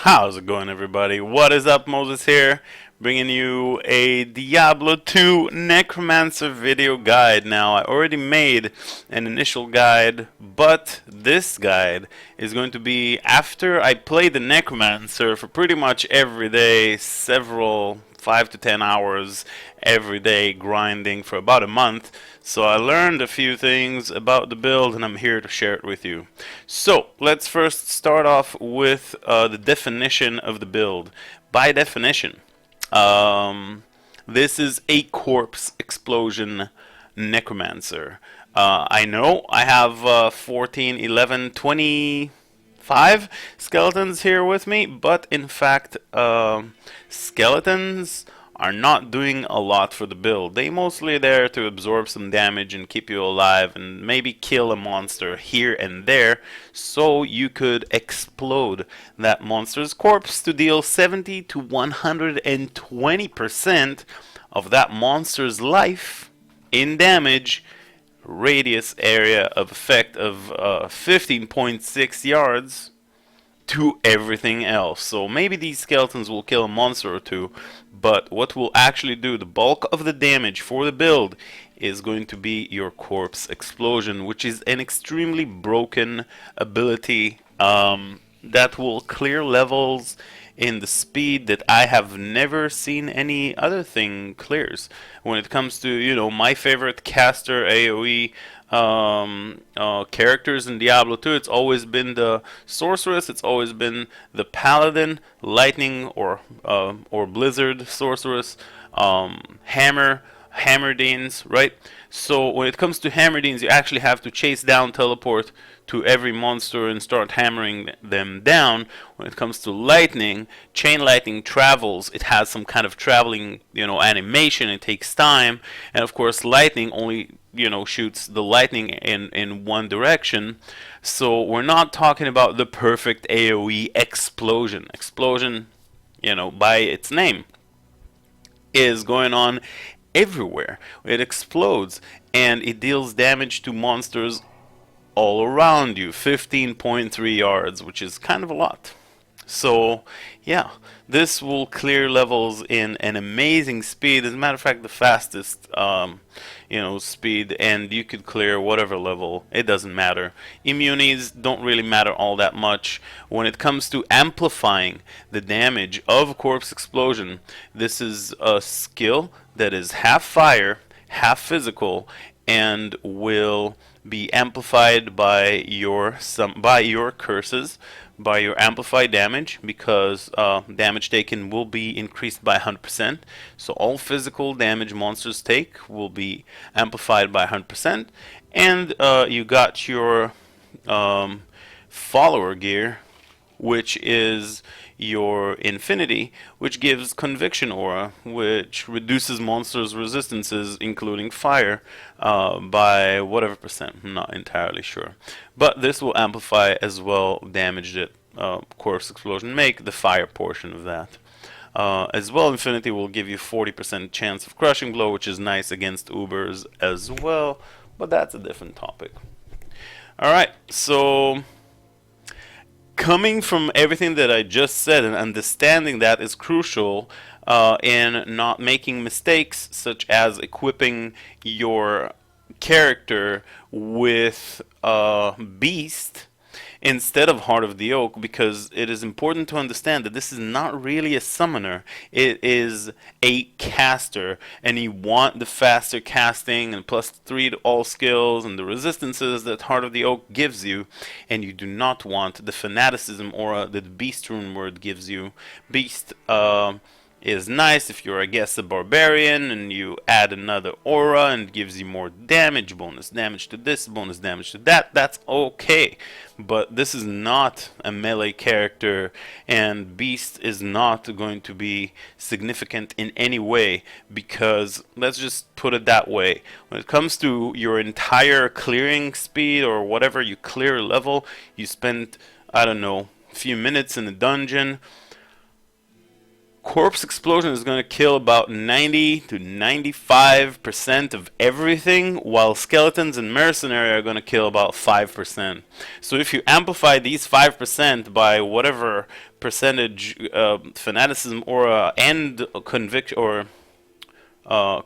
How's it going, everybody? What is up? Moses here, bringing you a Diablo 2 Necromancer video guide. Now, I already made an initial guide, but this guide is going to be after I play the Necromancer for pretty much every day, several 5 to 10 hours every day grinding for about a month. So I learned a few things about the build and I'm here to share it with you. So let's first start off with the definition of the build. By definition, this is a corpse explosion necromancer. I know I have 14, 11, 25 skeletons here with me, but in fact, skeletons are not doing a lot for the build. They mostly are there to absorb some damage and keep you alive and maybe kill a monster here and there so you could explode that monster's corpse to deal 70 to 120% of that monster's life in damage, radius area of effect of 15.6 yards to everything else. So maybe these skeletons will kill a monster or two, but what will actually do the bulk of the damage for the build is going to be your corpse explosion, which is an extremely broken ability that will clear levels in the speed that I have never seen any other thing clears. When it comes to, my favorite caster AoE characters in Diablo 2, it's always been the sorceress, it's always been the paladin, lightning or blizzard sorceress, Hammerdines, right? So when it comes to Hammerdines, you actually have to chase down, teleport to every monster and start hammering them down. When it comes to lightning, chain lightning travels. It has some kind of traveling, animation. It takes time, and of course, lightning only, shoots the lightning in one direction. So we're not talking about the perfect AoE explosion. Explosion, by its name, is going on everywhere. It explodes and it deals damage to monsters all around you, 15.3 yards, which is kind of a lot. So yeah, this will clear levels in an amazing speed. As a matter of fact, the fastest speed, and you could clear whatever level, it doesn't matter. Immunities don't really matter all that much. When it comes to amplifying the damage of corpse explosion, this is a skill that is half fire, half physical, and will be amplified by your curses, by your amplified damage, because damage taken will be increased by 100%. So all physical damage monsters take will be amplified by 100%, and you got your follower gear, which is your infinity, which gives conviction aura, which reduces monsters' resistances, including fire, by whatever percent. I'm not entirely sure, but this will amplify as well damage that corpse explosion make, the fire portion of that. As well, infinity will give you 40% chance of crushing blow, which is nice against Ubers as well, but that's a different topic. Alright, so coming from everything that I just said and understanding that is crucial in not making mistakes, such as equipping your character with Beast instead of Heart of the Oak, because it is important to understand that this is not really a summoner. It is a caster, and you want the faster casting and +3 to all skills and the resistances that Heart of the Oak gives you, and you do not want the fanaticism aura that Beast Rune Word gives you. Beast is nice if you're, I guess, a barbarian and you add another aura and gives you more damage, bonus damage to this, bonus damage to that. That's okay, but this is not a melee character, and Beast is not going to be significant in any way, because let's just put it that way, when it comes to your entire clearing speed or whatever you clear level, you spend, I don't know, a few minutes in the dungeon. Corpse Explosion is going to kill about 90 to 95% of everything, while Skeletons and Mercenary are going to kill about 5%. So if you amplify these 5% by whatever percentage Fanaticism Aura and Conviction or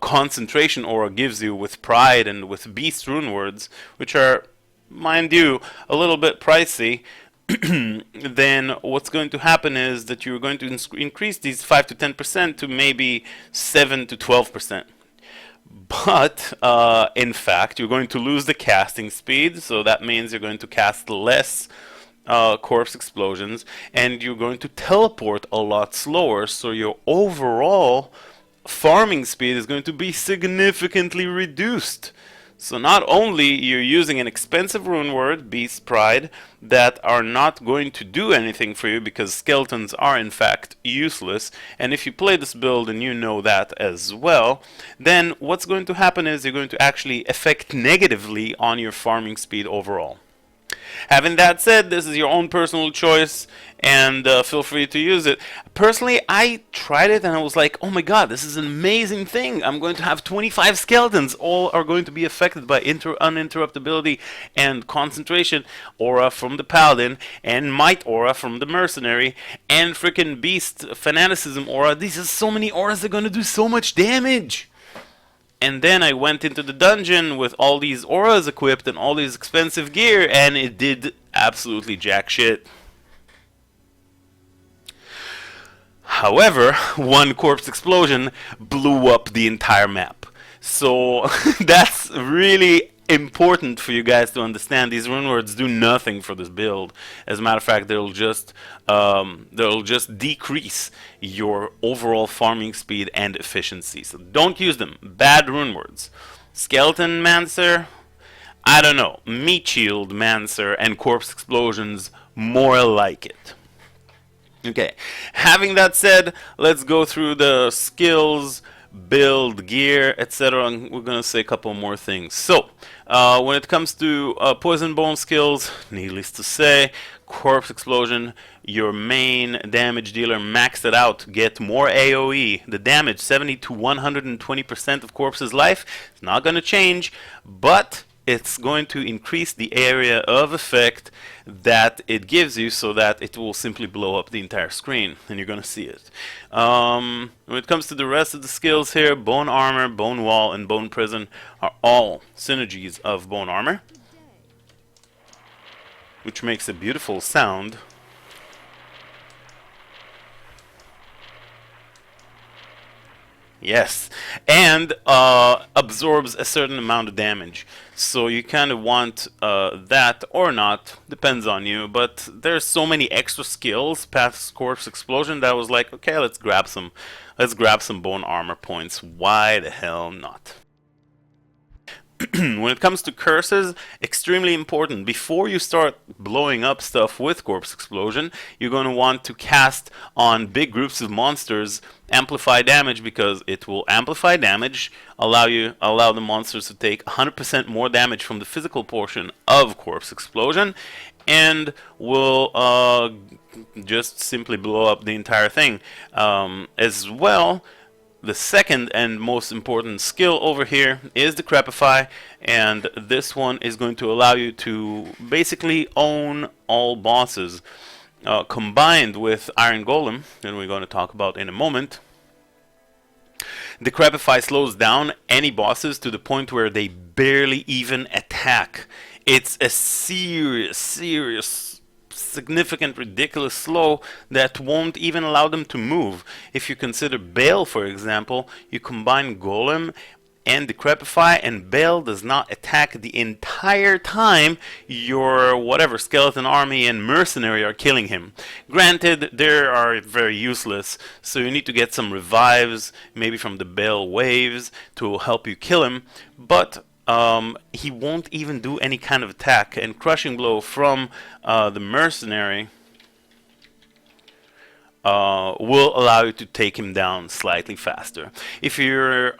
Concentration Aura gives you with Pride and with Beast Rune Words, which are, mind you, a little bit pricey, then what's going to happen is that you're going to increase these 5 to 10% to maybe 7 to 12%. But in fact, you're going to lose the casting speed, so that means you're going to cast less Corpse Explosions, and you're going to teleport a lot slower, so your overall farming speed is going to be significantly reduced. So not only you're using an expensive rune word, Beast Pride, that are not going to do anything for you because skeletons are in fact useless, and if you play this build and you know that as well, then what's going to happen is you're going to actually affect negatively on your farming speed overall. Having that said, this is your own personal choice, and feel free to use it. Personally, I tried it and I was like, oh my god, this is an amazing thing. I'm going to have 25 skeletons. All are going to be affected by uninterruptibility and concentration aura from the Paladin, and might aura from the Mercenary, and freaking Beast Fanaticism aura. These are so many auras that are going to do so much damage. And then I went into the dungeon with all these auras equipped and all these expensive gear, and it did absolutely jack shit. However, one Corpse Explosion blew up the entire map. So that's really important for you guys to understand. These rune words do nothing for this build. As a matter of fact, they'll just decrease your overall farming speed and efficiency. So don't use them. Bad rune words. Skeleton Mancer, I don't know. Meat Shield Mancer and Corpse Explosions, more like it. Okay, having that said, let's go through the skills, build, gear, etc. And we're going to say a couple more things. So, when it comes to Poison Bone skills, needless to say, Corpse Explosion, your main damage dealer, max it out, get more AoE. The damage, 70 to 120% of Corpse's life. It's not going to change, but it's going to increase the area of effect that it gives you so that it will simply blow up the entire screen, and you're going to see it. When it comes to the rest of the skills here, Bone Armor, Bone Wall, and Bone Prison are all synergies of Bone Armor, which makes a beautiful sound. Yes, and absorbs a certain amount of damage. So you kind of want that or not, depends on you. But there's so many extra skills past Corpse Explosion that I was like, okay, let's grab some bone armor points. Why the hell not? When it comes to curses, extremely important. Before you start blowing up stuff with Corpse Explosion, you're going to want to cast on big groups of monsters amplify damage, because it will amplify damage, allow the monsters to take 100% more damage from the physical portion of Corpse Explosion, and will just simply blow up the entire thing. As well, the second and most important skill over here is Decrepify, and this one is going to allow you to basically own all bosses. Combined with Iron Golem, that we're going to talk about in a moment, Decrepify slows down any bosses to the point where they barely even attack. It's a serious, significant, ridiculous slow that won't even allow them to move. If you consider Bale, for example, you combine Golem and Decrepify, and Bale does not attack the entire time your whatever skeleton army and mercenary are killing him. Granted, they are very useless, so you need to get some revives, maybe from the Bale waves, to help you kill him, but he won't even do any kind of attack, and Crushing Blow from the mercenary will allow you to take him down slightly faster. If you're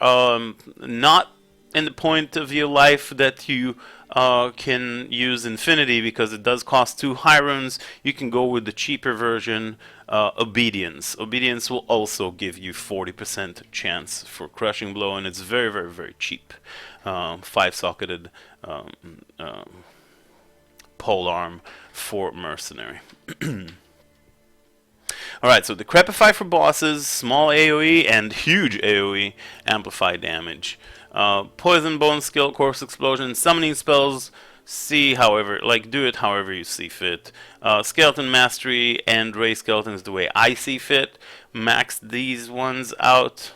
not in the point of your life that you can use Infinity because it does cost 2 high runes, you can go with the cheaper version, Obedience. Obedience will also give you 40% chance for Crushing Blow, and it's very, very, very cheap. 5-socketed polearm for Mercenary. Alright, so Decrepify for bosses, small AoE and huge AoE, amplify damage. Poison, Bone Skill, Corpse Explosion, summoning spells, do it however you see fit. Skeleton Mastery and Ray Skeletons the way I see fit. Max these ones out,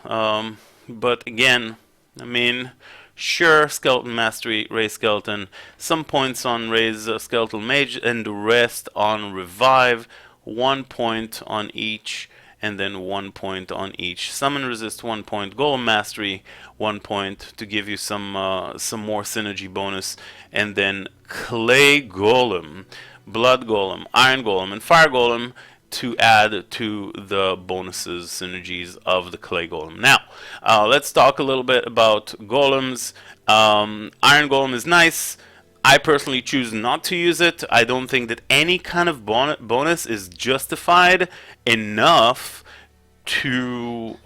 but again, I mean, sure, Skeleton Mastery, Ray Skeleton, some points on Ray's Skeletal Mage, and the rest on Revive, 1 point on each, and then 1 point on each. Summon Resist 1 point, Golem Mastery 1 point to give you some more synergy bonus, and then Clay Golem, Blood Golem, Iron Golem, and Fire Golem to add to the bonuses, synergies of the Clay Golem. Now, let's talk a little bit about Golems. Iron Golem is nice. I personally choose not to use it. I don't think that any kind of bonus is justified enough to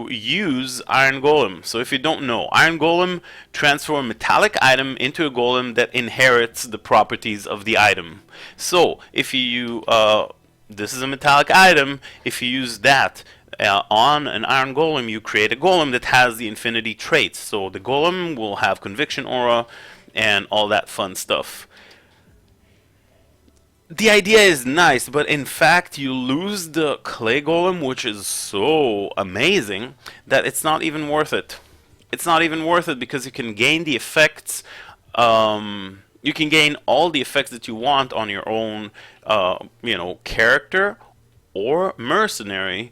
use Iron Golem. So if you don't know, Iron Golem transforms a metallic item into a golem that inherits the properties of the item. So if you this is a metallic item, if you use that on an Iron Golem, you create a golem that has the Infinity traits. So the golem will have Conviction Aura and all that fun stuff. The idea is nice, but in fact you lose the Clay Golem, which is so amazing that it's not even worth it. It's not even worth it because you can gain the effects. You can gain all the effects that you want on your own, character or mercenary,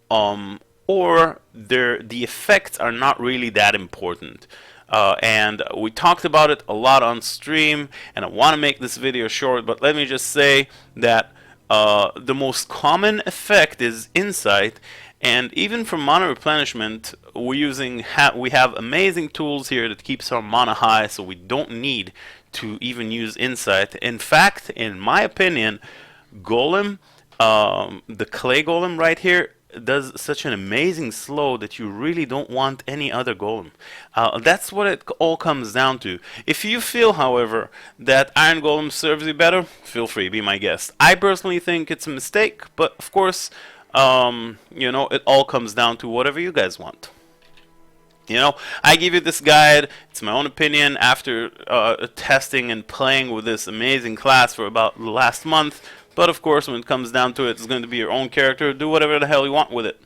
or the effects are not really that important. And we talked about it a lot on stream, and I want to make this video short, but let me just say that the most common effect is Insight, and even for mana replenishment, we have amazing tools here that keeps our mana high, so we don't need to even use Insight. In fact, in my opinion, Golem, the Clay Golem right here, does such an amazing slow that you really don't want any other golem. That's what it all comes down to. If you feel, however, that Iron Golem serves you better, feel free, be my guest. I personally think it's a mistake, but of course, it all comes down to whatever you guys want. I give you this guide. It's my own opinion after testing and playing with this amazing class for about the last month. But of course, when it comes down to it, it's going to be your own character. Do whatever the hell you want with it.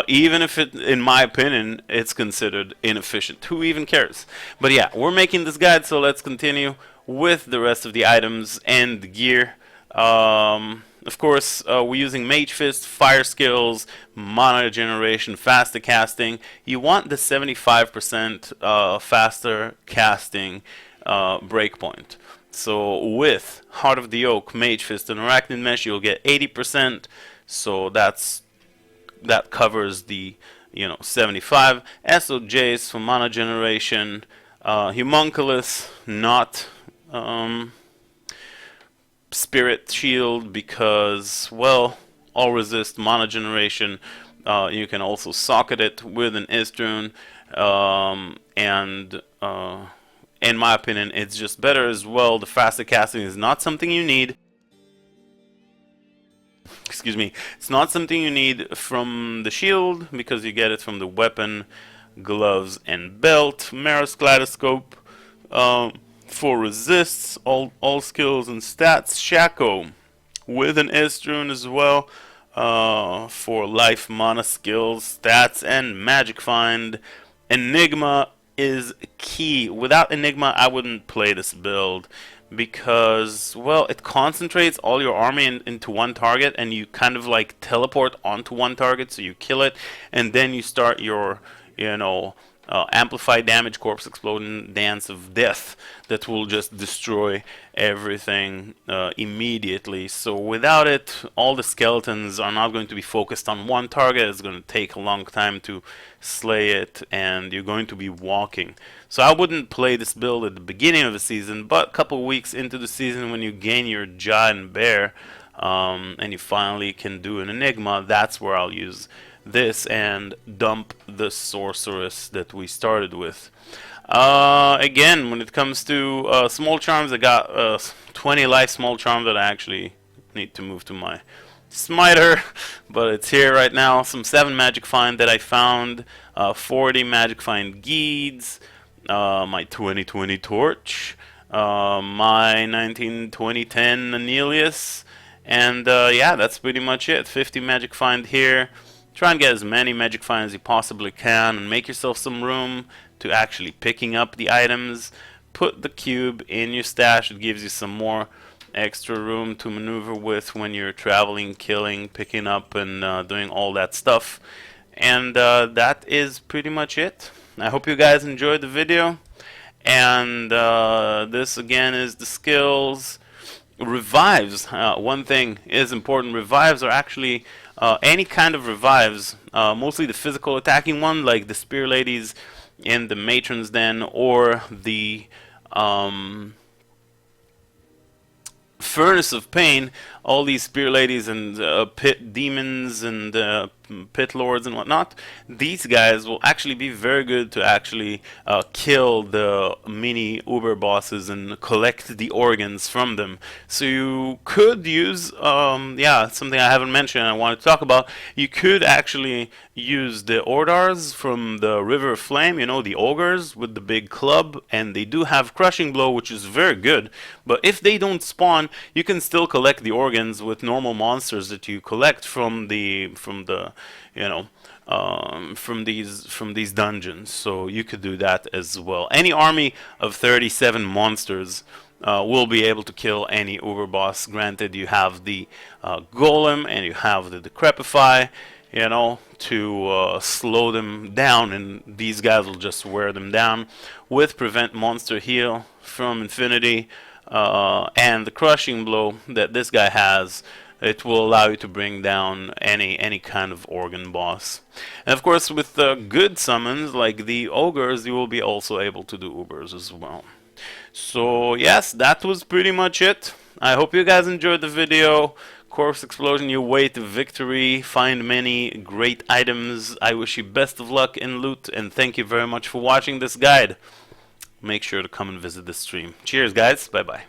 Even if it, in my opinion, it's considered inefficient. Who even cares? But yeah, we're making this guide, so let's continue with the rest of the items and the gear. Of course, we're using Mage Fist, Fire Skills, Mana Generation, Faster Casting. You want the 75% faster casting breakpoint. So with Heart of the Oak, Mage Fist, and Arachnid Mesh, you'll get 80%. So that covers the 75. SOJs for Mana Generation, Homunculus, not Spirit Shield because, well, all resist Mana Generation. You can also socket it with an Istrune, and in my opinion, it's just better as well. The faster casting is not something you need. Excuse me. It's not something you need from the shield because you get it from the weapon, gloves, and belt. Maris Kaleidoscope for resists, all skills and stats. Shaco with an Istrune as well for life, mana, skills, stats, and magic find. Enigma is key. Without Enigma, I wouldn't play this build because, well, it concentrates all your army into one target, and you kind of like teleport onto one target, so you kill it, and then you start your, amplify damage, corpse explosion, dance of death that will just destroy everything immediately. So without it, all the skeletons are not going to be focused on one target. It's going to take a long time to slay it, and you're going to be walking. So I wouldn't play this build at the beginning of the season, but a couple weeks into the season when you gain your giant bear and you finally can do an enigma, that's where I'll use this and dump the sorceress that we started with. Again, when it comes to small charms, I got 20 life small charms that I actually need to move to my smiter, but it's here right now. Some 7 magic find that I found, 40 magic find geeds, my 2020 torch, my 192010 Anelius, and yeah, that's pretty much it. 50 magic find here. Try and get as many magic finds as you possibly can and make yourself some room to actually picking up the items. Put the cube in your stash. It gives you some more extra room to maneuver with when you're traveling, killing, picking up, and doing all that stuff. And that is pretty much it. I hope you guys enjoyed the video. And this again is the skills. Revives, one thing is important. Revives are actually any kind of revives, mostly the physical attacking one, like the spear ladies in the matron's den, or the furnace of pain. All these spear ladies and pit demons and pit lords and whatnot, these guys will actually be very good to actually kill the mini uber bosses and collect the organs from them. So you could use yeah, something I haven't mentioned I wanted to talk about. You could actually use the ordars from the River of Flame, you know, the ogres with the big club, and they do have crushing blow, which is very good. But if they don't spawn, you can still collect the organs with normal monsters that you collect from the you know, from these dungeons. So you could do that as well. Any army of 37 monsters will be able to kill any uber boss. Granted, you have the golem and you have the decrepify, you know, to slow them down, and these guys will just wear them down. With prevent monster heal from infinity and the crushing blow that this guy has, it will allow you to bring down any kind of organ boss. And of course, with good summons like the ogres, you will be also able to do ubers as well. So yes, that was pretty much it. I hope you guys enjoyed the video. Corpse explosion, your way to victory. Find many great items. I wish you best of luck in loot, and thank you very much for watching this guide. Make sure to come and visit the stream. Cheers, guys. Bye bye.